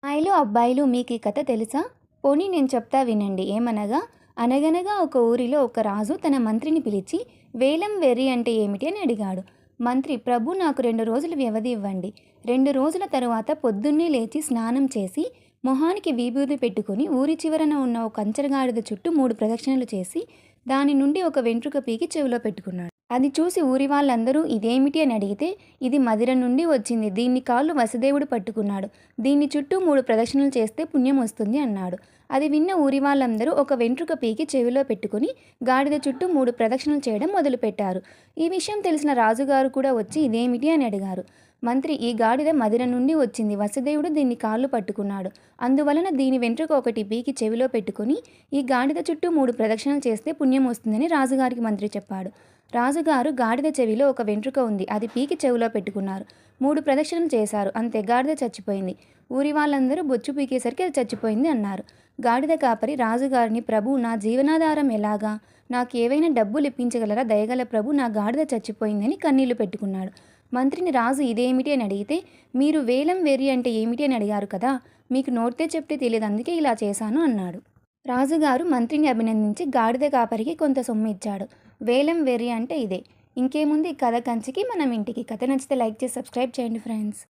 అమ్మాయిలు అబ్బాయిలు మీకు ఈ కథ తెలుసా? పోనీ నేను చెప్తా వినండి. ఏమనగా అనగనగా ఒక ఊరిలో ఒక రాజు తన మంత్రిని పిలిచి వేలం వెర్రి అంటే ఏమిటి అని అడిగాడు. మంత్రి, ప్రభు నాకు 2 రోజులు వ్యవధి ఇవ్వండి. 2 రోజుల తరువాత పొద్దున్నే లేచి స్నానం చేసి మొహానికి విభూది పెట్టుకుని ఊరి చివరన ఉన్న ఒక కంచరగాడిద చుట్టూ 3 ప్రదక్షిణలు చేసి దాని నుండి ఒక వెంట్రుక పీకి చెవిలో పెట్టుకున్నాడు. అది చూసి ఊరి వాళ్ళందరూ ఇదేమిటి అని అడిగితే, ఇది మదిర నుండి వచ్చింది. దీన్ని కాళ్ళు వసుదేవుడు పట్టుకున్నాడు. దీన్ని చుట్టూ 3 ప్రదక్షిణలు చేస్తే పుణ్యం వస్తుంది అన్నాడు. అది విన్న ఊరి వాళ్ళందరూ ఒక వెంట్రుక పీకి చెవిలో పెట్టుకుని గాడిద చుట్టూ 3 ప్రదక్షిణలు చేయడం మొదలుపెట్టారు. ఈ విషయం తెలిసిన రాజుగారు కూడా వచ్చి ఇదేమిటి అని అడిగారు. మంత్రి, ఈ గాడిద మదిర నుండి వచ్చింది. వసుదేవుడు దీన్ని కాళ్ళు పట్టుకున్నాడు. అందువలన దీని వెంట్రుక ఒకటి పీకి చెవిలో పెట్టుకుని ఈ గాడిద చుట్టూ 3 ప్రదక్షిణలు చేస్తే పుణ్యం వస్తుందని రాజుగారికి మంత్రి చెప్పాడు. రాజుగారు గాడిద చెవిలో ఒక వెంట్రుక ఉంది. అది పీకి చెవిలో పెట్టుకున్నారు. 3 ప్రదక్షిణలు చేశారు. అంతే, గాడిద చచ్చిపోయింది. ఊరి వాళ్ళందరూ బొచ్చు పీకేసరికి అది చచ్చిపోయింది అన్నారు. గాడిద కాపరి రాజుగారిని, ప్రభు, నా జీవనాధారం ఎలాగా? నాకు ఏవైనా డబ్బులు ఇప్పించగలరా? దయగల ప్రభు, నా గాడిద చచ్చిపోయిందని కన్నీళ్లు పెట్టుకున్నాడు. మంత్రిని రాజు ఇదేమిటి అని అడిగితే, మీరు వేలం వెర్రి అంటే ఏమిటి అని అడిగారు కదా, మీకు నోటితో చెప్తే తెలియదు, అందుకే ఇలా చేశాను అన్నాడు. రాజుగారు మంత్రిని అభినందించి గాడిద కాపరికి కొంత సొమ్ము ఇచ్చాడు. వేలం వెర్రి అంటే ఇదే. ఇంకేముంది, కథ కంచికి మనం ఇంటికి. కథ నచ్చితే లైక్ చేసి సబ్స్క్రైబ్ చేయండి ఫ్రెండ్స్.